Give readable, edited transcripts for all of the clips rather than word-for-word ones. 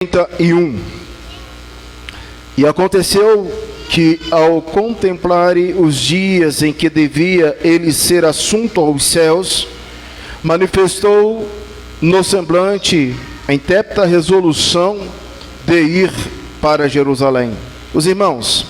31. E aconteceu que, ao contemplarem os dias em que devia ele ser assunto aos céus, manifestou no semblante a intrépida resolução de ir para Jerusalém. Os irmãos,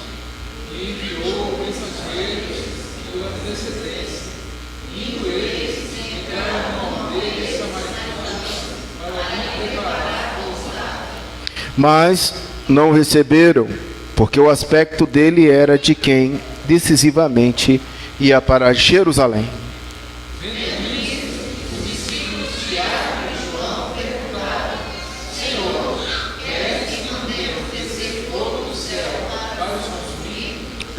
mas não receberam, porque o aspecto dele era de quem decisivamente ia para Jerusalém.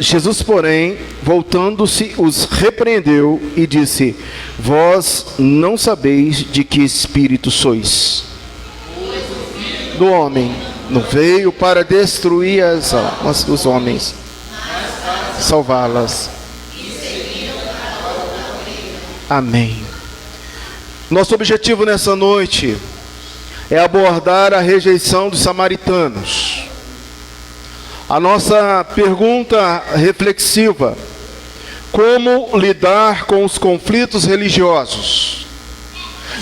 Jesus, porém, voltando-se, os repreendeu e disse: vós não sabeis de que espírito sois. Do homem não veio para destruir as almas dos homens, salvá-las. Amém. Nosso objetivo nessa noite é abordar a rejeição dos samaritanos. A nossa pergunta reflexiva: como lidar com os conflitos religiosos?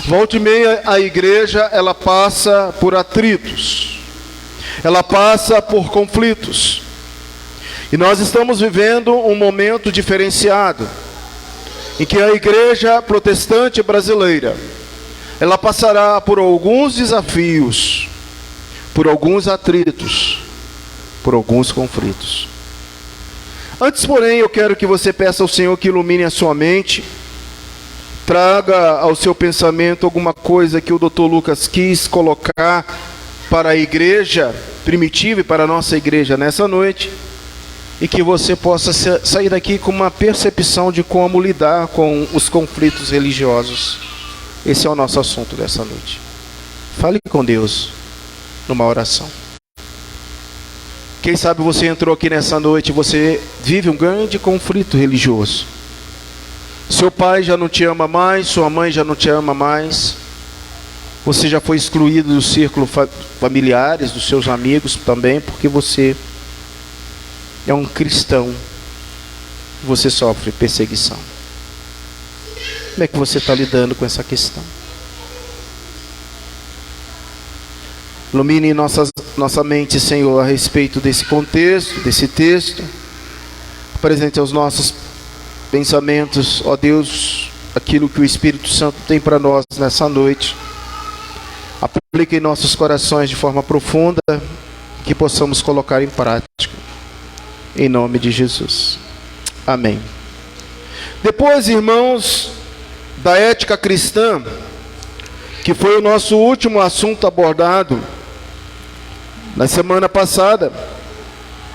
Volta e meia, a igreja, ela passa por atritos, ela passa por conflitos, e nós estamos vivendo um momento diferenciado, em que a igreja protestante brasileira, ela passará por alguns desafios, por alguns atritos, por alguns conflitos. Antes, porém, eu quero que você peça ao Senhor que ilumine a sua mente, traga ao seu pensamento alguma coisa que o Dr. Lucas quis colocar para a igreja primitiva e para a nossa igreja nessa noite, e que você possa sair daqui com uma percepção de como lidar com os conflitos religiosos. Esse é o nosso assunto dessa noite. Fale com Deus numa oração. Quem sabe você entrou aqui nessa noite e você vive um grande conflito religioso. Seu pai já não te ama mais, sua mãe já não te ama mais. Você já foi excluído do círculo familiares, dos seus amigos também, porque você é um cristão. Você sofre perseguição. Como é que você está lidando com essa questão? Ilumine nossa mente, Senhor, a respeito desse contexto, desse texto. Apresente aos nossos pensamentos, ó Deus, aquilo que o Espírito Santo tem para nós nessa noite. Aplique em nossos corações de forma profunda, que possamos colocar em prática. Em nome de Jesus. Amém. Depois, irmãos, da ética cristã, que foi o nosso último assunto abordado na semana passada,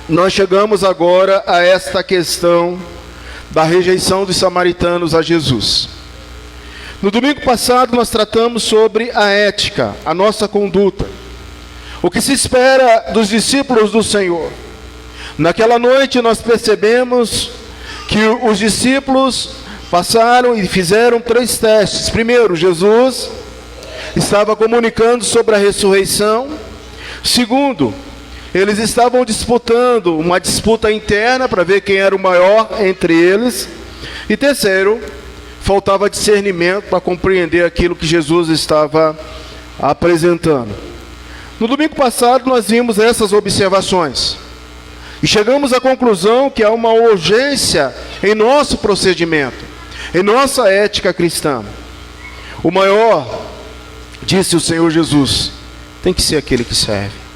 nós chegamos agora a esta questão da rejeição dos samaritanos a Jesus. No domingo passado nós tratamos sobre a ética, a nossa conduta, o que se espera dos discípulos do Senhor. Naquela noite nós percebemos que os discípulos passaram e fizeram 3 testes. Primeiro, Jesus estava comunicando sobre a ressurreição. Segundo, eles estavam disputando, uma disputa interna para ver quem era o maior entre eles. E terceiro, faltava discernimento para compreender aquilo que Jesus estava apresentando. No domingo passado nós vimos essas observações e chegamos à conclusão que há uma urgência em nosso procedimento, em nossa ética cristã. O maior, disse o Senhor Jesus, tem que ser aquele que serve.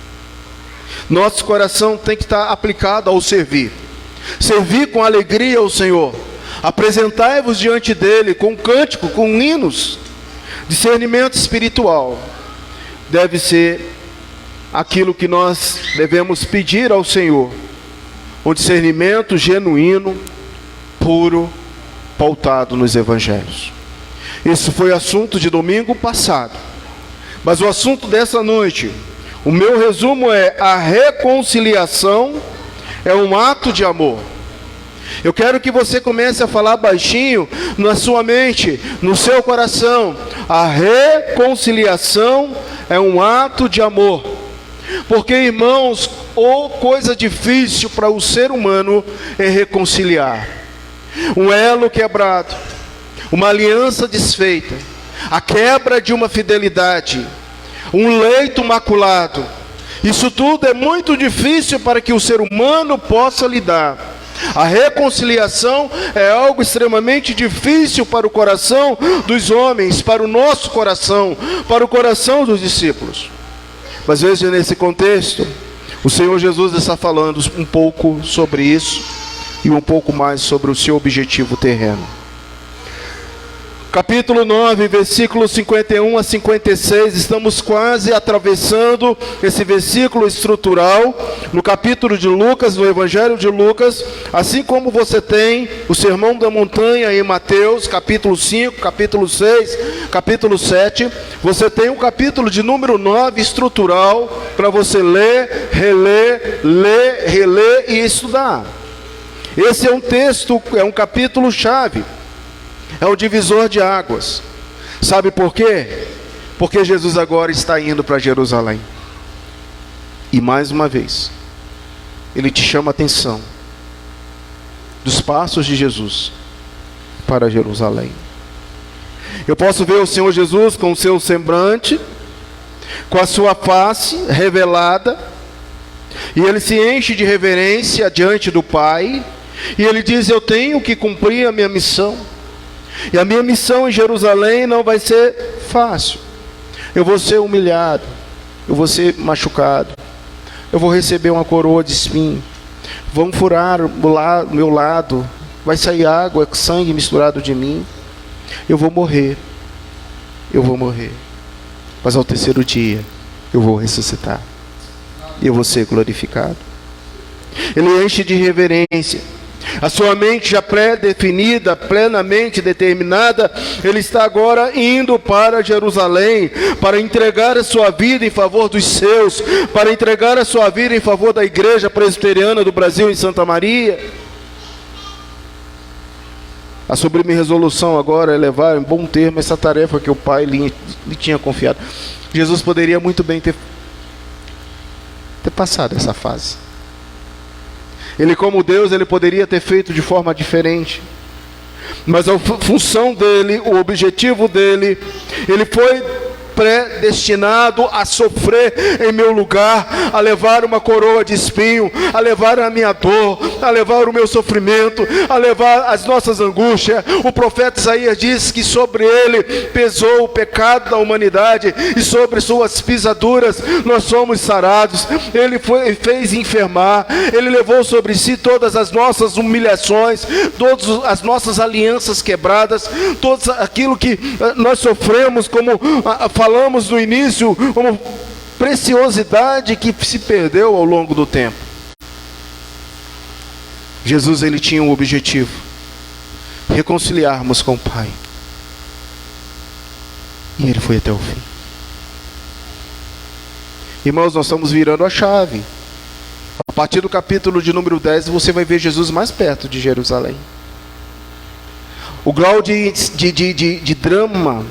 Nosso coração tem que estar aplicado ao servir. Servir com alegria ao Senhor. Apresentai-vos diante dele com cântico, com hinos. Discernimento espiritual deve ser aquilo que nós devemos pedir ao Senhor. Um discernimento genuíno, puro, pautado nos evangelhos. Isso foi assunto de domingo passado. Mas o assunto dessa noite, o meu resumo é: a reconciliação é um ato de amor. Eu quero que você comece a falar baixinho na sua mente, no seu coração. A reconciliação é um ato de amor. Porque, irmãos, ou coisa difícil para o ser humano é reconciliar. Um elo quebrado, uma aliança desfeita, a quebra de uma fidelidade, um leito maculado. Isso tudo é muito difícil para que o ser humano possa lidar. A reconciliação é algo extremamente difícil para o coração dos homens, para o nosso coração, para o coração dos discípulos. Mas veja, nesse contexto, o Senhor Jesus está falando um pouco sobre isso e um pouco mais sobre o seu objetivo terreno. Capítulo 9, versículos 51 a 56, estamos quase atravessando esse versículo estrutural no capítulo de Lucas, no Evangelho de Lucas, assim como você tem o Sermão da Montanha em Mateus, capítulo 5, capítulo 6, capítulo 7, você tem o capítulo de número 9 estrutural para você ler, reler e estudar. Esse é um texto, é um capítulo chave. É um divisor de águas. Sabe por quê? Porque Jesus agora está indo para Jerusalém. E mais uma vez, Ele te chama a atenção dos passos de Jesus para Jerusalém. Eu posso ver o Senhor Jesus com o seu semblante, com a sua face revelada, e Ele se enche de reverência diante do Pai, e Ele diz: eu tenho que cumprir a minha missão. E a minha missão em Jerusalém não vai ser fácil. Eu vou ser humilhado, eu vou ser machucado, eu vou receber uma coroa de espinho, vão furar o meu lado, vai sair água, sangue misturado de mim, eu vou morrer, mas ao terceiro dia eu vou ressuscitar, e eu vou ser glorificado. Ele enche de reverência. A sua mente já pré-definida, plenamente determinada, ele está agora indo para Jerusalém, para entregar a sua vida em favor dos seus, para entregar a sua vida em favor da Igreja Presbiteriana do Brasil em Santa Maria. A sublime resolução agora é levar em bom termo essa tarefa que o Pai lhe tinha confiado. Jesus poderia muito bem ter passado essa fase. Ele, como Deus, ele poderia ter feito de forma diferente. Mas a função dele, o objetivo dele, ele foi predestinado a sofrer em meu lugar, a levar uma coroa de espinho, a levar a minha dor, a levar o meu sofrimento, a levar as nossas angústias. O profeta Isaías diz que sobre ele pesou o pecado da humanidade e sobre suas pisaduras nós somos sarados. Ele fez enfermar, ele levou sobre si todas as nossas humilhações, todas as nossas alianças quebradas, tudo aquilo que nós sofremos, como falamos no início, como preciosidade que se perdeu ao longo do tempo. Jesus, ele tinha um objetivo: reconciliarmos com o Pai. E ele foi até o fim. Irmãos, nós estamos virando a chave. A partir do capítulo de número 10, você vai ver Jesus mais perto de Jerusalém. O grau de drama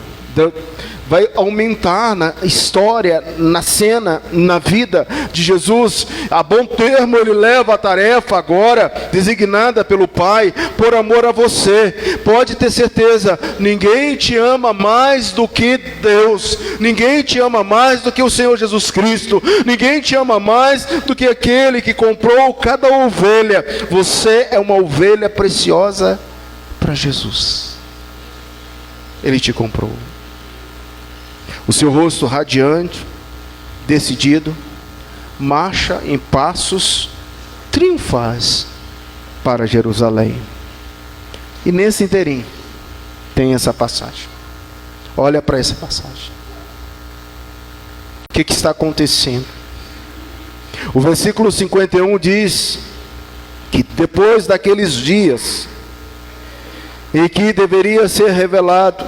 vai aumentar na história, na cena, na vida de Jesus. A bom termo ele leva a tarefa agora designada pelo Pai, por amor a você. Pode ter certeza, ninguém te ama mais do que Deus, ninguém te ama mais do que o Senhor Jesus Cristo, ninguém te ama mais do que aquele que comprou cada ovelha. Você é uma ovelha preciosa para Jesus. Ele te comprou. O seu rosto radiante, decidido, marcha em passos triunfais para Jerusalém. E nesse inteirinho tem essa passagem. Olha para essa passagem. O que está acontecendo? O versículo 51 diz que depois daqueles dias em que deveria ser revelado,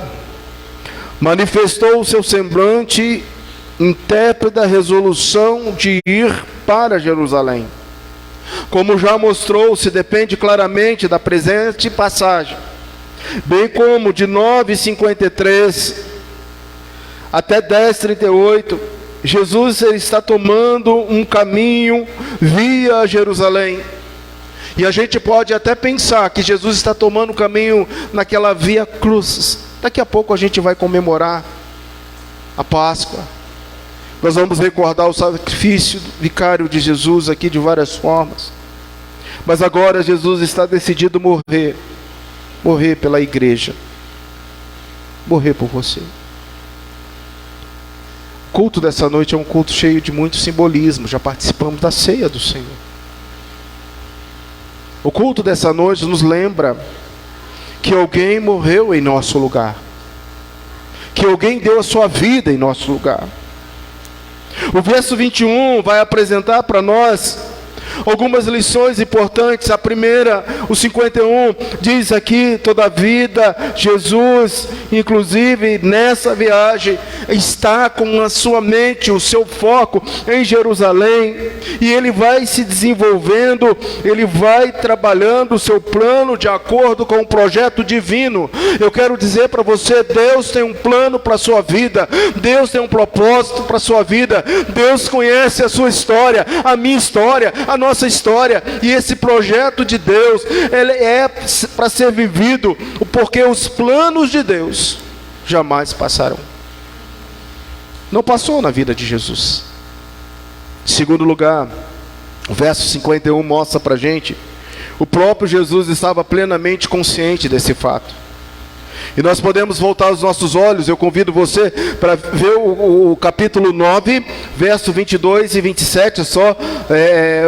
manifestou o seu semblante intérprete a resolução de ir para Jerusalém. Como já mostrou, se depende claramente da presente passagem, bem como de 9:53 até 10:38, Jesus ele está tomando um caminho via Jerusalém. E a gente pode até pensar que Jesus está tomando o caminho naquela via cruz. Daqui a pouco a gente vai comemorar a Páscoa. Nós vamos recordar o sacrifício vicário de Jesus aqui de várias formas. Mas agora Jesus está decidido morrer. Morrer pela igreja. Morrer por você. O culto dessa noite é um culto cheio de muito simbolismo. Já participamos da ceia do Senhor. O culto dessa noite nos lembra que alguém morreu em nosso lugar. Que alguém deu a sua vida em nosso lugar. O verso 21 vai apresentar para nós algumas lições importantes. A primeira, o 51, diz aqui: toda a vida, Jesus, inclusive nessa viagem, está com a sua mente, o seu foco em Jerusalém, e ele vai se desenvolvendo, ele vai trabalhando o seu plano de acordo com o projeto divino. Eu quero dizer para você, Deus tem um plano para a sua vida, Deus tem um propósito para a sua vida, Deus conhece a sua história, a minha história, a nossa história, e esse projeto de Deus, ele é para ser vivido, porque os planos de Deus jamais passarão. Não passou na vida de Jesus. Em segundo lugar, o verso 51 mostra para a gente, o próprio Jesus estava plenamente consciente desse fato. E nós podemos voltar os nossos olhos, eu convido você para ver o capítulo 9, verso 22 e 27, é só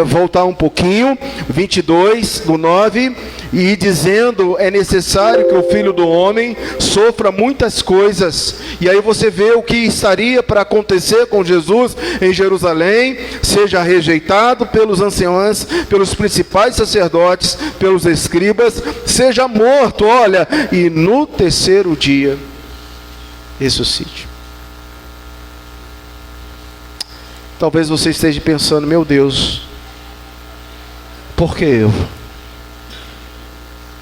voltar um pouquinho, 22 do 9, e dizendo: é necessário que o Filho do Homem sofra muitas coisas. E aí você vê o que estaria para acontecer com Jesus em Jerusalém: seja rejeitado pelos anciãos, pelos principais sacerdotes, pelos escribas, seja morto, olha, e no terceiro dia ressuscite. Talvez você esteja pensando: meu Deus, por que eu?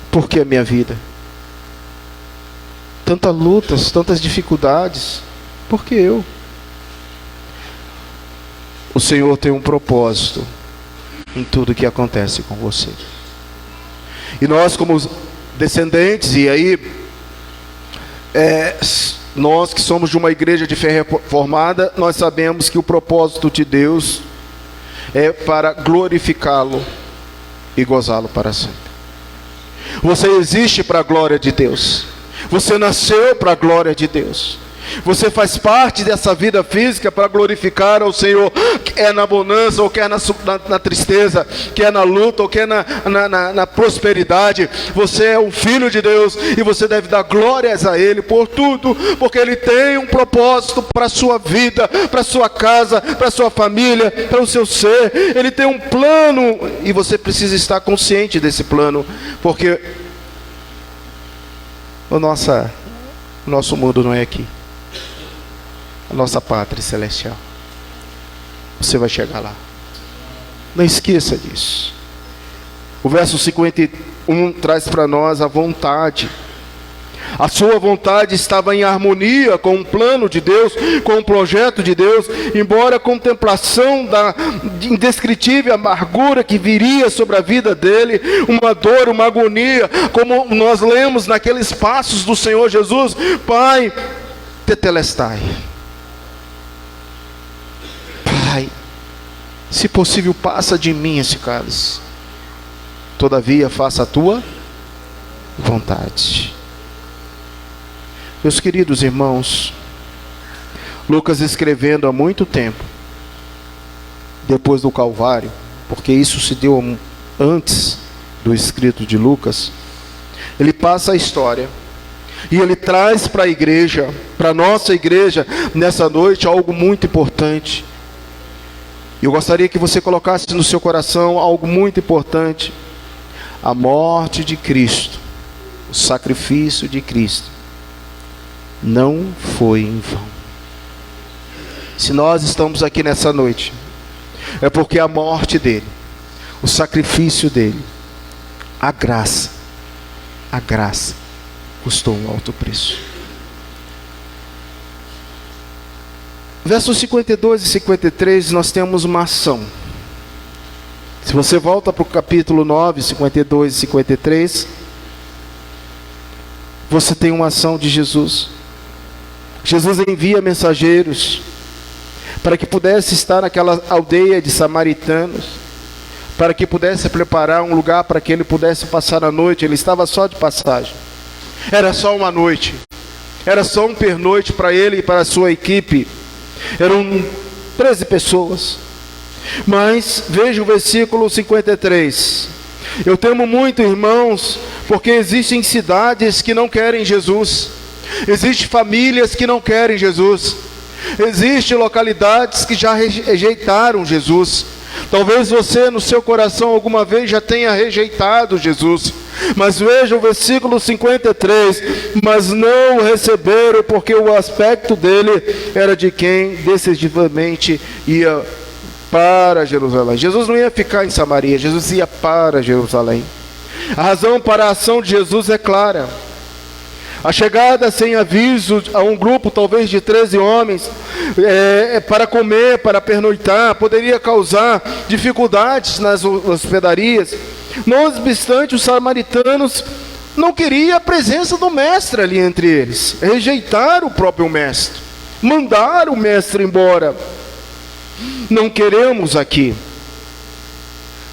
Por que a minha vida? Tantas lutas, tantas dificuldades, por que eu? O Senhor tem um propósito em tudo que acontece com você. E nós, como descendentes, e aí nós que somos de uma igreja de fé reformada, nós sabemos que o propósito de Deus é para glorificá-lo e gozá-lo para sempre. Você existe para a glória de Deus. Você nasceu para a glória de Deus. Você faz parte dessa vida física para glorificar ao Senhor, quer na bonança ou quer na tristeza, quer na luta ou quer na prosperidade. Você é um filho de Deus e você deve dar glórias a Ele por tudo, porque Ele tem um propósito para a sua vida, para a sua casa, para a sua família, para o seu ser. Ele tem um plano e você precisa estar consciente desse plano, porque o nosso mundo não é aqui. A nossa pátria celestial. Você vai chegar lá. Não esqueça disso. O verso 51 traz para nós a vontade. A sua vontade estava em harmonia com o plano de Deus, com o projeto de Deus, embora a contemplação da indescritível amargura que viria sobre a vida dele, uma dor, uma agonia, como nós lemos naqueles passos do Senhor Jesus: Pai, tetelestai. Pai, se possível, passa de mim esse cálice, todavia faça a tua vontade. Meus queridos irmãos, Lucas escrevendo há muito tempo, depois do Calvário, porque isso se deu antes do escrito de Lucas, ele passa a história, e ele traz para a igreja, para a nossa igreja, nessa noite, algo muito importante. Eu gostaria que você colocasse no seu coração algo muito importante: a morte de Cristo, o sacrifício de Cristo, não foi em vão. Se nós estamos aqui nessa noite, é porque a morte dele, o sacrifício dele, a graça custou um alto preço. Versos 52 e 53, nós temos uma ação. Se você volta para o capítulo 9, 52 e 53, você tem uma ação de Jesus. Jesus envia mensageiros para que pudesse estar naquela aldeia de samaritanos, para que pudesse preparar um lugar para que ele pudesse passar a noite. Ele estava só de passagem. Era só uma noite. Era só um pernoite para ele e para a sua equipe. Eram 13 pessoas. Mas veja o versículo 53. Eu temo muito, irmãos, porque existem cidades que não querem Jesus. Existem famílias que não querem Jesus. Existem localidades que já rejeitaram Jesus. Talvez você no seu coração alguma vez já tenha rejeitado Jesus. Mas veja o versículo 53. Mas não o receberam, porque o aspecto dele era de quem decisivamente ia para Jerusalém. Jesus não ia ficar em Samaria, Jesus ia para Jerusalém. A razão para a ação de Jesus é clara. A chegada sem aviso a um grupo talvez de 13 homens para comer, para pernoitar, poderia causar dificuldades nas hospedarias. Não obstante, os samaritanos não queriam a presença do mestre ali entre eles. Rejeitaram o próprio mestre, mandaram o mestre embora. Não queremos aqui.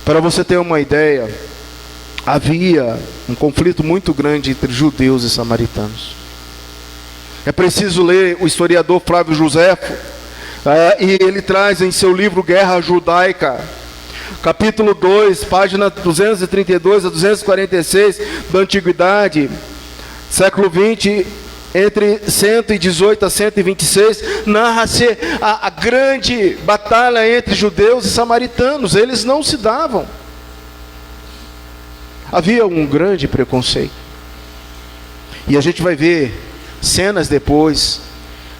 Para você ter uma ideia, havia um conflito muito grande entre judeus e samaritanos. É preciso ler o historiador Flávio Joséfo, e ele traz em seu livro Guerra Judaica, capítulo 2, página 232 a 246 da Antiguidade, século 20, entre 118 a 126, narra-se a grande batalha entre judeus e samaritanos. Eles não se davam. Havia um grande preconceito. E a gente vai ver cenas depois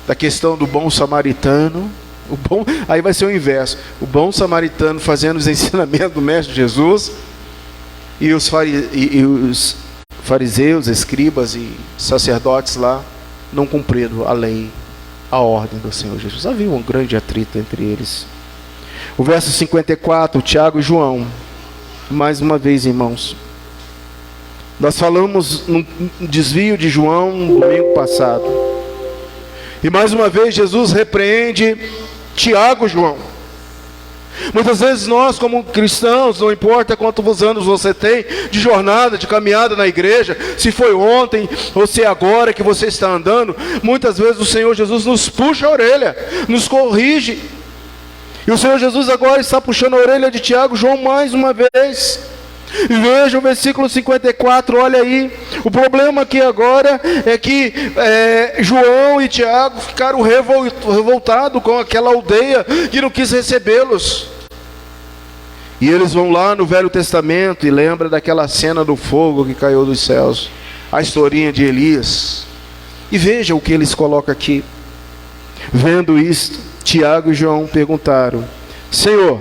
da questão do bom samaritano. Aí vai ser o inverso. O bom samaritano fazendo os ensinamentos do Mestre Jesus, e os fariseus, escribas e sacerdotes lá não cumprindo a lei, a ordem do Senhor Jesus. Havia um grande atrito entre eles. O verso 54, Tiago e João. Mais uma vez, irmãos, nós falamos num desvio de João no domingo passado. E mais uma vez Jesus repreende Tiago e João. Muitas vezes nós, como cristãos, não importa quantos anos você tem de jornada, de caminhada na igreja, se foi ontem ou se é agora que você está andando, muitas vezes o Senhor Jesus nos puxa a orelha, nos corrige. E o Senhor Jesus agora está puxando a orelha de Tiago e João mais uma vez. E veja o versículo 54, olha aí. O problema aqui agora é que João e Tiago ficaram revoltados com aquela aldeia que não quis recebê-los. E eles vão lá no Velho Testamento e lembram daquela cena do fogo que caiu dos céus, a historinha de Elias. E veja o que eles colocam aqui. Vendo isto, Tiago e João perguntaram: Senhor,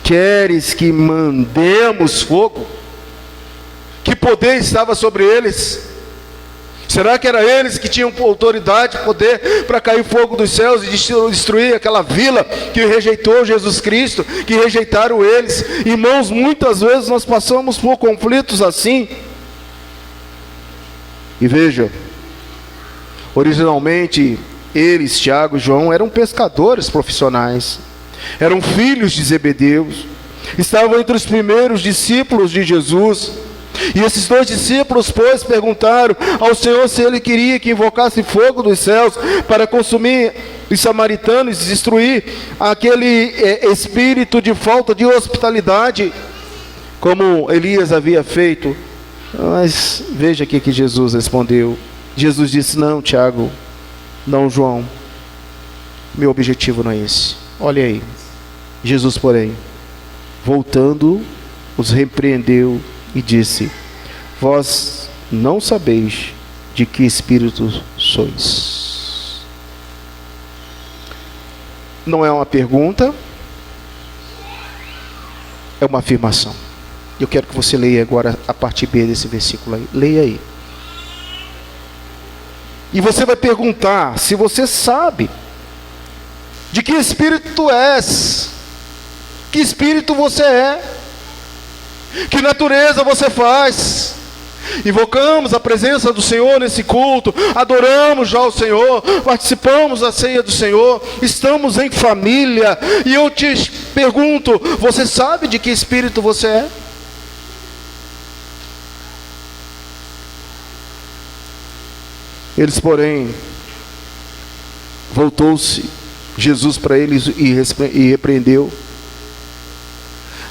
queres que mandemos fogo? Que poder estava sobre eles? Será que era eles que tinham autoridade, poder para cair fogo dos céus e destruir aquela vila que rejeitou Jesus Cristo, que rejeitaram eles? Irmãos, muitas vezes nós passamos por conflitos assim. E veja, originalmente eles, Tiago e João, eram pescadores profissionais. Eram filhos de Zebedeu, estavam entre os primeiros discípulos de Jesus. E esses dois discípulos, pois, perguntaram ao Senhor se ele queria que invocasse fogo dos céus para consumir os samaritanos e destruir aquele espírito de falta de hospitalidade, como Elias havia feito. Mas veja aqui que Jesus respondeu. Jesus disse: não, Tiago, não, João, meu objetivo não é esse. Olha aí, Jesus, porém, voltando, os repreendeu e disse: vós não sabeis de que espírito sois. Não é uma pergunta, é uma afirmação. Eu quero que você leia agora a parte B desse versículo aí. Leia aí. E você vai perguntar se você sabe de que espírito tu és, que espírito você é, que natureza você faz. Invocamos a presença do Senhor nesse culto, adoramos já o Senhor, participamos da ceia do Senhor, estamos em família, e eu te pergunto, você sabe de que espírito você é? Eles, porém, voltou-se Jesus para eles e repreendeu.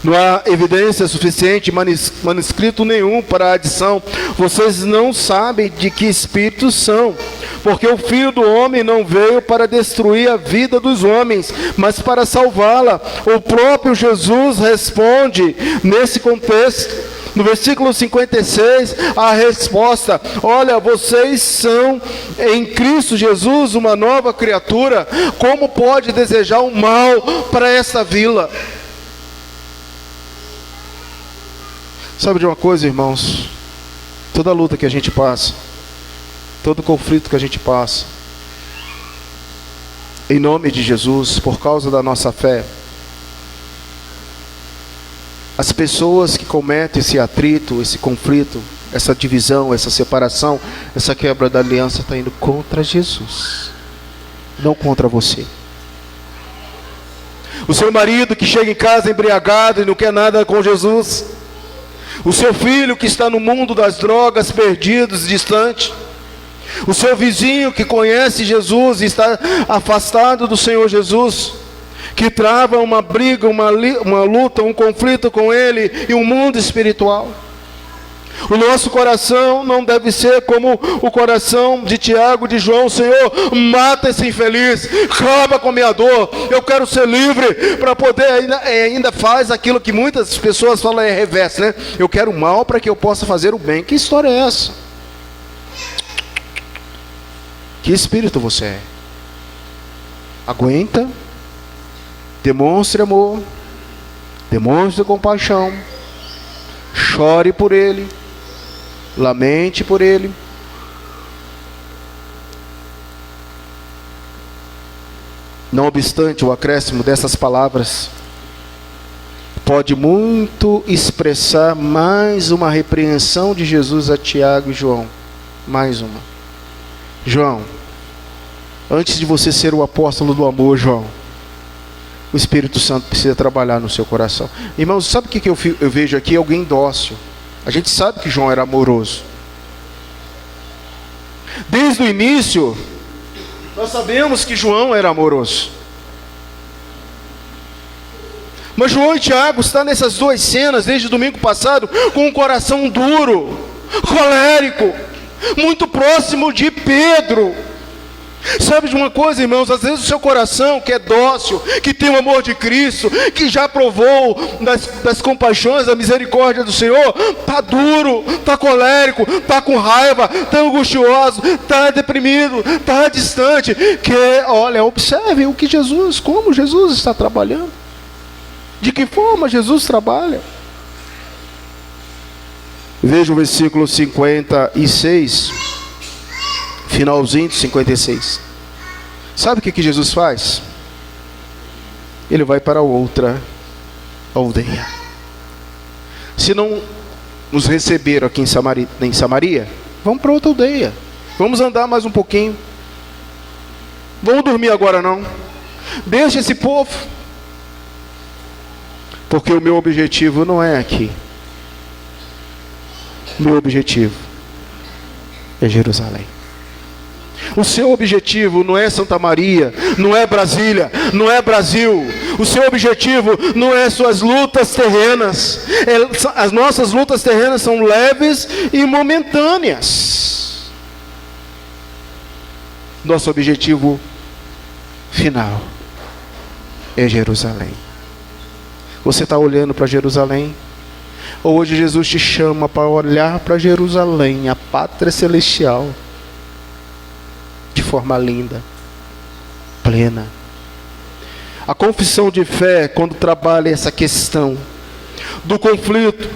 Não há evidência suficiente, manuscrito nenhum para a adição. Vocês não sabem de que espíritos são, porque o Filho do Homem não veio para destruir a vida dos homens, mas para salvá-la. O próprio Jesus responde nesse contexto. No versículo 56, a resposta: olha, vocês são em Cristo Jesus uma nova criatura. Como pode desejar o mal para esta vila? Sabe de uma coisa, irmãos? Toda luta que a gente passa, todo conflito que a gente passa, em nome de Jesus, por causa da nossa fé, as pessoas que cometem esse atrito, esse conflito, essa divisão, essa separação, essa quebra da aliança, está indo contra Jesus, não contra você. O seu marido que chega em casa embriagado e não quer nada com Jesus, o seu filho que está no mundo das drogas, perdido, distante, o seu vizinho que conhece Jesus e está afastado do Senhor Jesus, que trava uma briga, uma luta, um conflito com Ele e um mundo espiritual. O nosso coração não deve ser como o coração de Tiago, de João. Senhor, mata esse infeliz, acaba com a minha dor, eu quero ser livre, para poder, ainda faz aquilo que muitas pessoas falam, é reverso, né? Eu quero o mal para que eu possa fazer o bem. Que história é essa? Que espírito você é? Aguenta, demonstre amor, demonstre compaixão, chore por ele, lamente por ele. Não obstante, o acréscimo dessas palavras pode muito expressar mais uma repreensão de Jesus a Tiago e João. Mais uma. João, antes de você ser o apóstolo do amor, João, o Espírito Santo precisa trabalhar no seu coração. Irmãos, sabe o que eu vejo aqui? Alguém dócil. A gente sabe que João era amoroso. Desde o início, nós sabemos que João era amoroso. Mas João e Tiago estão nessas duas cenas, desde o domingo passado, com um coração duro, colérico, muito próximo de Pedro. Sabe de uma coisa, irmãos? Às vezes o seu coração, que é dócil, que tem o amor de Cristo, que já provou das compaixões, da misericórdia do Senhor, está duro, está colérico, está com raiva, está angustioso, está deprimido, está distante. Olha, observe como Jesus está trabalhando. De que forma Jesus trabalha? Veja o versículo 56. Finalzinho de 56. Sabe o que Jesus faz? Ele vai para outra aldeia. Se não nos receberam aqui em Samaria, vamos para outra aldeia. Vamos andar mais um pouquinho. Vamos dormir agora não. Deixa esse povo. Porque o meu objetivo não é aqui. Meu objetivo é Jerusalém. O seu objetivo não é Santa Maria, não é Brasília, não é Brasil. O seu objetivo não é suas lutas terrenas. As nossas lutas terrenas são leves e momentâneas. Nosso objetivo final é Jerusalém. Você está olhando para Jerusalém? Hoje Jesus te chama para olhar para Jerusalém, a pátria celestial, de forma linda, plena. A confissão de fé, quando trabalha essa questão do conflito,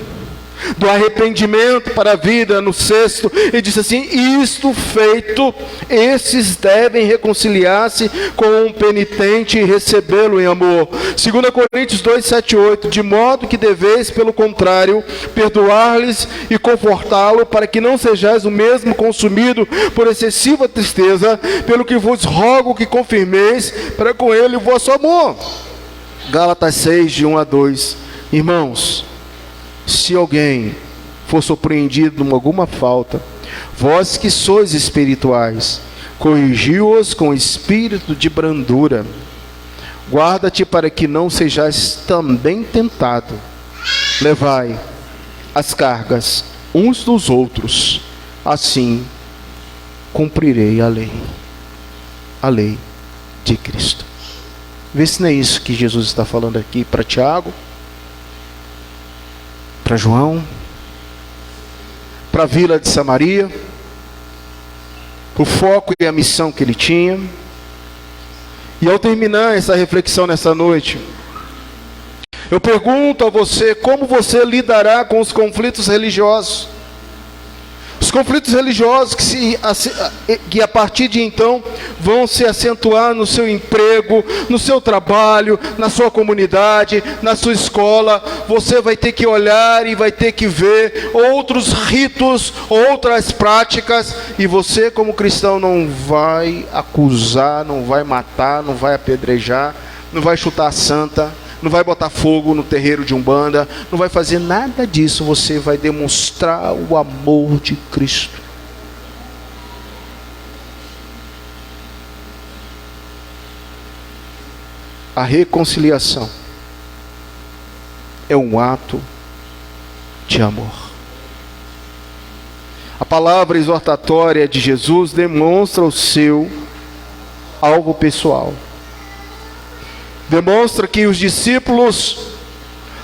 do arrependimento para a vida, no 6º, ele disse assim: isto feito, esses devem reconciliar-se com um penitente e recebê-lo em amor. 2 Coríntios 2, 7 e 8, de modo que deveis, pelo contrário, perdoar-lhes e confortá-lo, para que não sejais o mesmo consumido por excessiva tristeza, pelo que vos rogo que confirmeis para com ele o vosso amor. Gálatas 6, de 1 a 2. Irmãos, se alguém for surpreendido em alguma falta, vós que sois espirituais, corrigiu-os com espírito de brandura. Guarda-te para que não sejais também tentado. Levai as cargas uns dos outros, assim cumprirei a lei de Cristo. Vê se não é isso que Jesus está falando aqui para Tiago, para João, para a vila de Samaria, o foco e a missão que ele tinha. E ao terminar essa reflexão nessa noite, eu pergunto a você: como você lidará com os conflitos religiosos? Os conflitos religiosos que a partir de então vão se acentuar no seu emprego, no seu trabalho, na sua comunidade, na sua escola. Você vai ter que olhar e vai ter que ver outros ritos, outras práticas, e você como cristão não vai acusar, não vai matar, não vai apedrejar, não vai chutar a santa, não vai botar fogo no terreiro de Umbanda, não vai fazer nada disso. Você vai demonstrar o amor de Cristo. A reconciliação é um ato de amor. A palavra exortatória de Jesus demonstra o seu alvo pessoal. Demonstra que os discípulos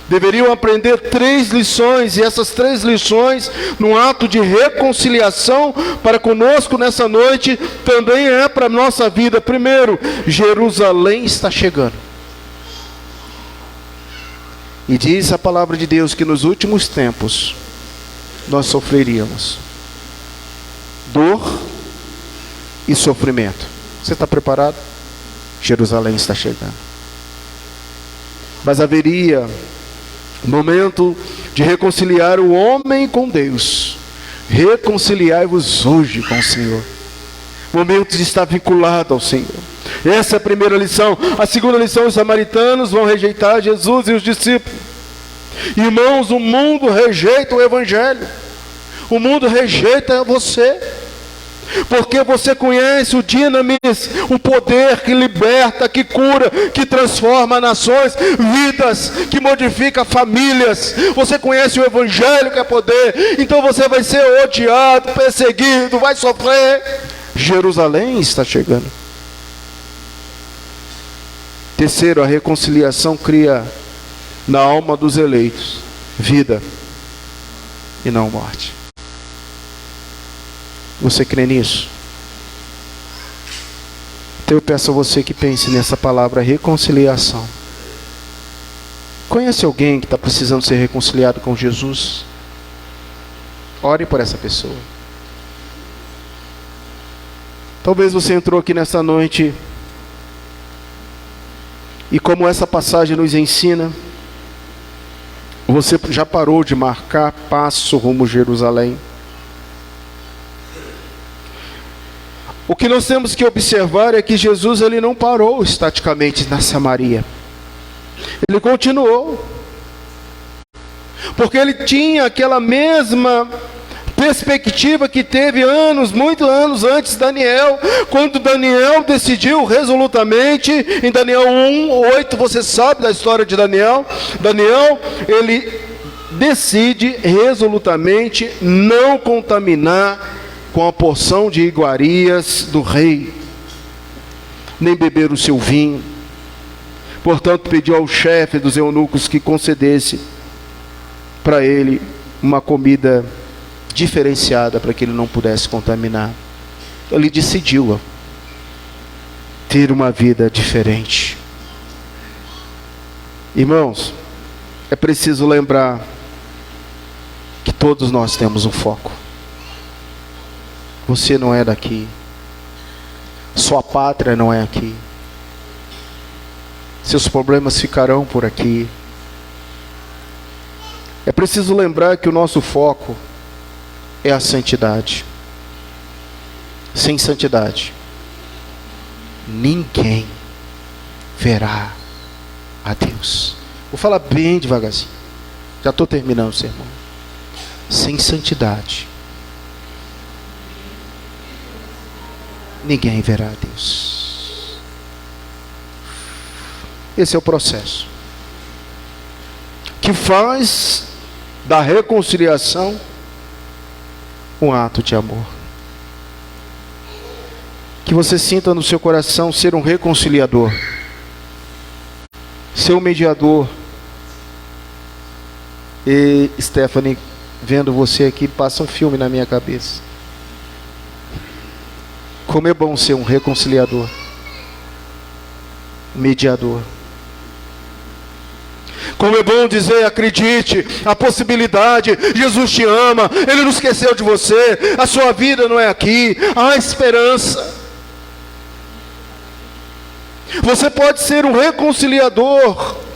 deveriam aprender 3 lições, e essas 3 lições, num ato de reconciliação para conosco nessa noite, também é para a nossa vida. Primeiro, Jerusalém está chegando. E diz a palavra de Deus que nos últimos tempos nós sofreríamos dor e sofrimento. Você está preparado? Jerusalém está chegando. Mas haveria momento de reconciliar o homem com Deus. Reconciliai-vos hoje com o Senhor. Momento de estar vinculado ao Senhor. Essa é a primeira lição. A segunda lição: os samaritanos vão rejeitar Jesus e os discípulos. Irmãos, o mundo rejeita o Evangelho. O mundo rejeita você. Porque você conhece o dinamis, o poder que liberta, que cura, que transforma nações, vidas, que modifica famílias. Você conhece o Evangelho, que é poder. Então você vai ser odiado, perseguido, vai sofrer. Jerusalém está chegando. Terceiro, a reconciliação cria na alma dos eleitos vida e não morte. Você crê nisso? Então eu peço a você que pense nessa palavra reconciliação. Conhece alguém que está precisando ser reconciliado com Jesus? Ore por essa pessoa. Talvez você entrou aqui nessa noite e, como essa passagem nos ensina, você já parou de marcar passo rumo a Jerusalém. O que nós temos que observar é que Jesus ele não parou estaticamente na Samaria. Ele continuou. Porque ele tinha aquela mesma perspectiva que teve muitos anos antes de Daniel, quando Daniel decidiu resolutamente, em Daniel 1:8, você sabe da história de Daniel. Daniel, ele decide resolutamente não contaminar com a porção de iguarias do rei, nem beber o seu vinho. Portanto, pediu ao chefe dos eunucos que concedesse para ele uma comida diferenciada, para que ele não pudesse contaminar. Ele decidiu ter uma vida diferente. Irmãos, é preciso lembrar Todos nós temos um foco. Você não é daqui. Sua pátria não é aqui. Seus problemas ficarão por aqui. É preciso lembrar que o nosso foco é a santidade. Sem santidade, ninguém verá a Deus. Vou falar bem devagarzinho. Já estou terminando o sermão. Sem santidade, ninguém verá a Deus. Esse é o processo que faz da reconciliação um ato de amor. Que você sinta no seu coração ser um reconciliador, ser um mediador. E Stephanie, vendo você aqui, passa um filme na minha cabeça. Como é bom ser um reconciliador, mediador. Como é bom dizer, acredite, a possibilidade, Jesus te ama, Ele não esqueceu de você, a sua vida não é aqui, há esperança. Você pode ser um reconciliador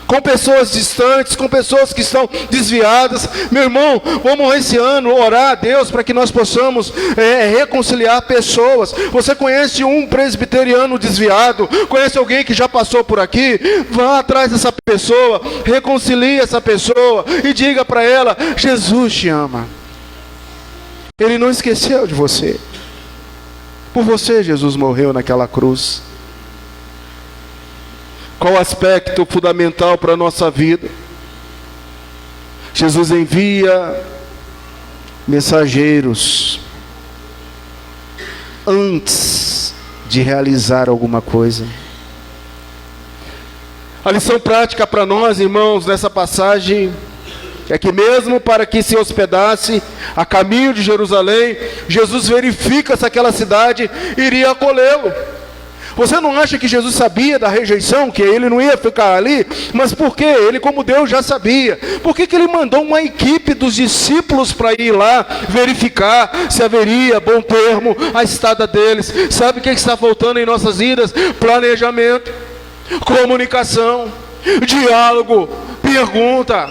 com pessoas distantes, com pessoas que estão desviadas. Meu irmão, vamos esse ano orar a Deus para que nós possamos reconciliar pessoas. Você conhece um presbiteriano desviado? Conhece alguém que já passou por aqui? Vá atrás dessa pessoa, reconcilie essa pessoa e diga para ela: Jesus te ama. Ele não esqueceu de você. Por você Jesus morreu naquela cruz. Qual o aspecto fundamental para a nossa vida? Jesus envia mensageiros antes de realizar alguma coisa. A lição prática para nós, irmãos, nessa passagem é que mesmo para que se hospedasse a caminho de Jerusalém, Jesus verifica se aquela cidade iria acolhê-lo. Você não acha que Jesus sabia da rejeição, que ele não ia ficar ali? Mas por quê? Ele, como Deus, já sabia. Por que ele mandou uma equipe dos discípulos para ir lá verificar se haveria bom termo a estada deles? Sabe o que está faltando em nossas vidas? Planejamento, comunicação, diálogo, pergunta.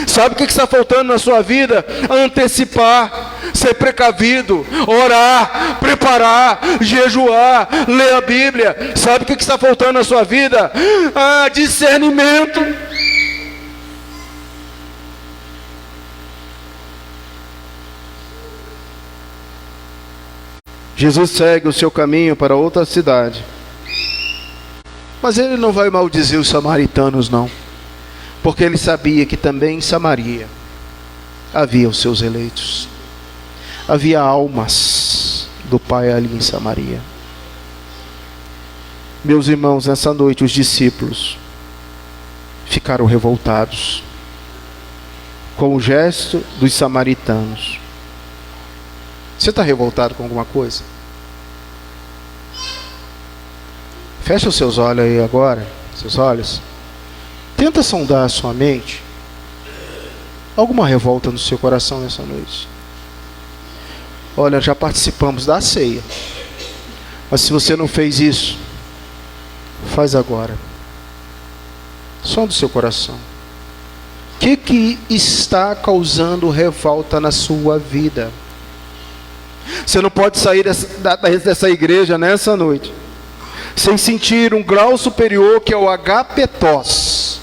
Sabe o que está faltando na sua vida? Antecipar, ser precavido, orar, preparar, jejuar, ler a Bíblia. Sabe o que está faltando na sua vida? Discernimento. Jesus segue o seu caminho para outra cidade, mas ele não vai maldizer os samaritanos, não. Porque ele sabia que também em Samaria havia os seus eleitos. Havia almas do Pai ali em Samaria. Meus irmãos, nessa noite os discípulos ficaram revoltados com o gesto dos samaritanos. Você está revoltado com alguma coisa? Fecha os seus olhos aí agora, seus olhos. Tenta sondar a sua mente. Alguma revolta no seu coração nessa noite? Olha, já participamos da ceia. Mas se você não fez isso, faz agora. Sonda o seu coração. O que está causando revolta na sua vida? Você não pode sair dessa igreja nessa noite sem sentir um grau superior, que é o agapetos.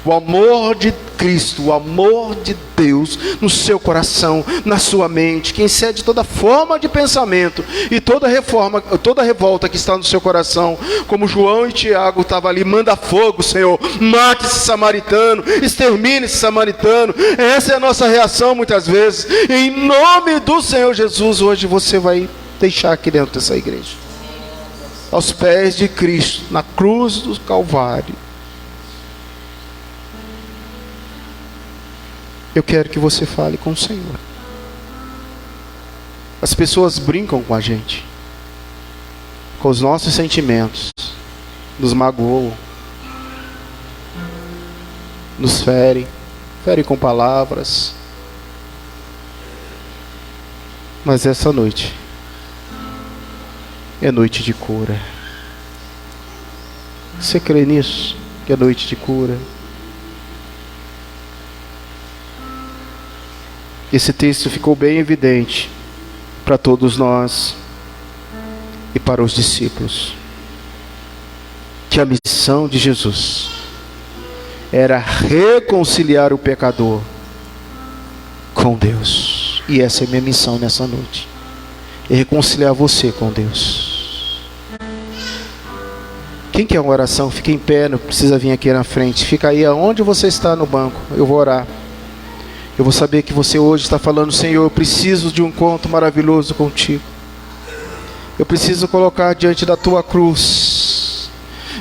O amor de Cristo, o amor de Deus no seu coração, na sua mente, que excede toda forma de pensamento e toda revolta que está no seu coração. Como João e Tiago estavam ali: manda fogo, Senhor, mate esse samaritano, extermine esse samaritano. Essa é a nossa reação muitas vezes. E em nome do Senhor Jesus, hoje você vai deixar aqui dentro dessa igreja, aos pés de Cristo, na cruz do Calvário. Eu quero que você fale com o Senhor. As pessoas brincam com a gente, com os nossos sentimentos, nos magoam, nos ferem com palavras, Mas essa noite é noite de cura. Você crê nisso? Que é noite de cura? Esse texto ficou bem evidente para todos nós e para os discípulos, que a missão de Jesus era reconciliar o pecador com Deus. E essa é a minha missão nessa noite, é reconciliar você com Deus. Quem quer uma oração, fica em pé, não precisa vir aqui na frente, fica aí aonde você está no banco, eu vou orar. Eu vou saber que você hoje está falando: Senhor, eu preciso de um encontro maravilhoso contigo. Eu preciso colocar diante da tua cruz.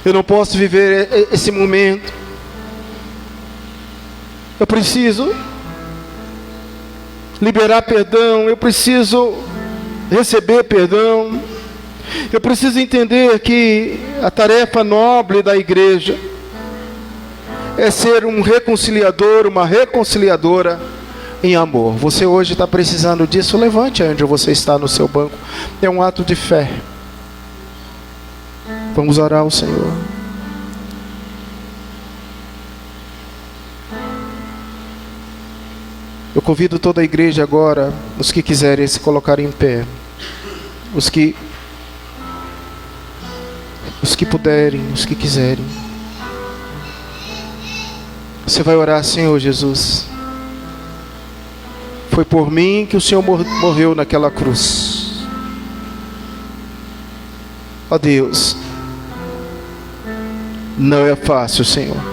Eu não posso viver esse momento. Eu preciso liberar perdão. Eu preciso receber perdão. Eu preciso entender que a tarefa nobre da igreja é ser um reconciliador, uma reconciliadora em amor. Você hoje está precisando disso? Levante onde você está no seu banco. É um ato de fé. Vamos orar ao Senhor. Eu convido toda a igreja agora, os que quiserem se colocar em pé, os que puderem, os que quiserem. Você vai orar: Senhor Jesus, foi por mim que o Senhor morreu naquela cruz. Ó Deus, não é fácil, Senhor.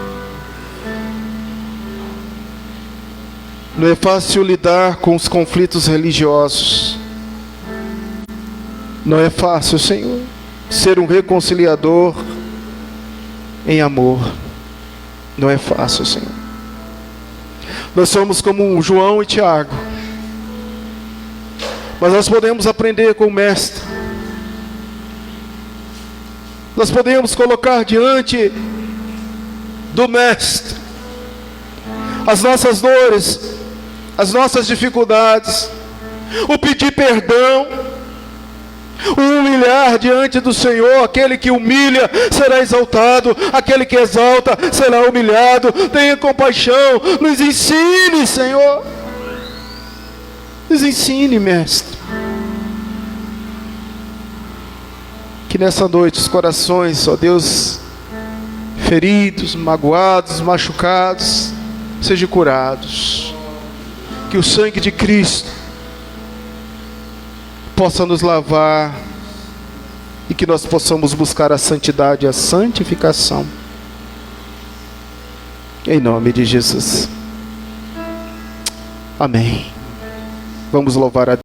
Não é fácil lidar com os conflitos religiosos. Não é fácil, Senhor, ser um reconciliador em amor. Não é fácil, Senhor. Nós somos como João e Tiago, mas nós podemos aprender com o Mestre. Nós podemos colocar diante do Mestre as nossas dores, as nossas dificuldades, o pedir perdão, o humilhar diante do Senhor. Aquele que humilha será exaltado, aquele que exalta será humilhado. Tenha compaixão, nos ensine, Senhor, nos ensine, Mestre. Que nessa noite os corações, ó Deus, feridos, magoados, machucados, sejam curados. Que o sangue de Cristo possa nos lavar e que nós possamos buscar a santidade e a santificação. Em nome de Jesus. Amém. Vamos louvar a Deus.